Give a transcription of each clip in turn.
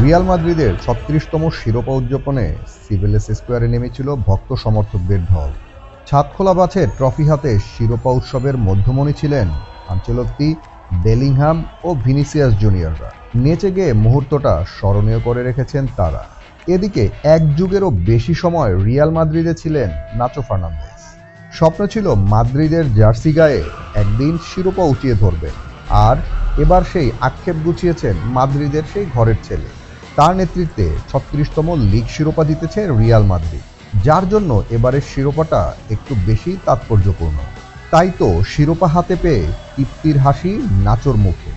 Real মাদ্রিদের ৩৬তম শিরোপা উদযাপনে সিভিলেস স্কোয়ারে নেমেছিল ভক্ত সমর্থকদের ঢল। ছাদখোলা বাছে ট্রফি হাতে শিরোপা উৎসবের মধ্যমণি ছিলেন আনচেলত্তি, বেলিংহাম ও ভিনিসিয়াস জুনিয়ররা। নেচে গিয়ে মুহূর্তটা স্মরণীয় করে রেখেছেন তারা। এদিকে এক যুগেরও বেশি সময় রিয়াল মাদ্রিদে ছিলেন নাচো ফার্নান্দেজ। স্বপ্ন ছিল মাদ্রিদের জার্সি গায়ে একদিন শিরোপা উঠিয়ে ধরবেন, আর এবার সেই আক্ষেপ গুছিয়েছেন মাদ্রিদের সেই ঘরের ছেলে। তার নেতৃত্বে ৩৬তম লিগ শিরোপা জিতেছে রিয়াল মাদ্রিদ, যার জন্য এবারের শিরোপাটা একটু বেশি তাৎপর্যপূর্ণ। তাই তো শিরোপা হাতে পেয়ে তৃপ্তির হাসি নাচোর মুখে।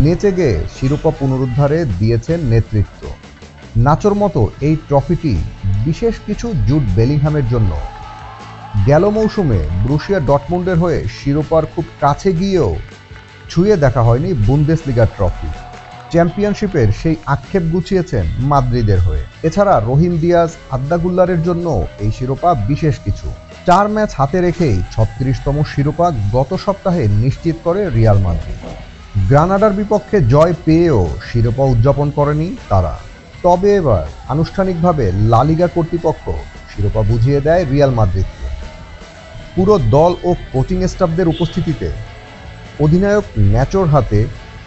নেচে গেয়ে শিরোপা পুনরুদ্ধারে দিয়েছেন নেতৃত্ব। নাচোর মতো এই ট্রফিটি বিশেষ কিছু জুড বেলিংহামের জন্য। গেল মৌসুমে ব্রুসিয়া ডর্টমুন্ডের হয়ে শিরোপার খুব কাছে গিয়েও ছুঁয়ে দেখা হয়নি বুন্দেসলিগার ট্রফি। চ্যাম্পিয়নশিপের সেই আক্ষেপ গুছিয়েছেন মাদ্রিদের হয়ে। এছাড়া রহিম দিয়াজ, আদ্দাগুল্লারের জন্য এই শিরোপা বিশেষ কিছু। ৪ ম্যাচ হাতে রেখেই ৩৬তম শিরোপা গত সপ্তাহে নিশ্চিত করে রিয়াল মাদ্রিদ। গ্রানাডার বিপক্ষে জয় পেয়েও শিরোপা উদযাপন করেনি তারা। তবে এবার আনুষ্ঠানিকভাবে লা লিগা কর্তৃপক্ষ শিরোপা বুঝিয়ে দেয় রিয়াল মাদ্রিদকে। পুরো দল ও কোচিং স্টাফদের উপস্থিতিতে অধিনায়ক ন্যাচোর হাতে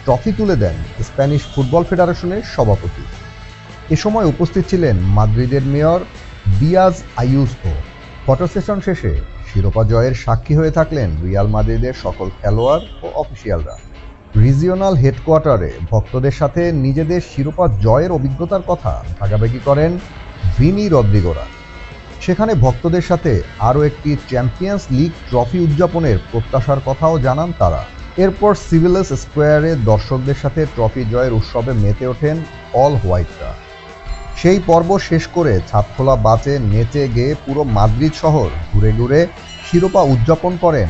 ট্রফি তুলে দেন স্প্যানিশ ফুটবল ফেডারেশনের সভাপতি। এ সময় উপস্থিত ছিলেন মাদ্রিদের মেয়র দিয়াজ আইউসো। ফটো সেশন শেষে শিরোপা জয়ের সাক্ষী হয়ে থাকলেন রিয়াল মাদ্রিদের সকল খেলোয়াড় ও অফিসিয়ালরা। রিজিওনাল হেডকোয়ার্টারে ভক্তদের সাথে নিজেদের শিরোপা জয়ের অভিজ্ঞতার কথা ভাগাভাগি করেন ভিনি রদ্রিগোরা। সেখানে ভক্তদের সাথে আরও একটি চ্যাম্পিয়ন্স লিগ ট্রফি উদযাপনের প্রত্যাশার কথাও জানান তারা। এরপর সিভিলেস স্কোয়ারে দর্শকদের সাথে ট্রফি জয়ের উৎসবে মেতে ওঠেন অল হোয়াইটরা। সেই পর্ব শেষ করে ছাদখোলা বাচে নেচে গেয়ে পুরো মাদ্রিদ শহর ঘুরে ঘুরে শিরোপা উদযাপন করেন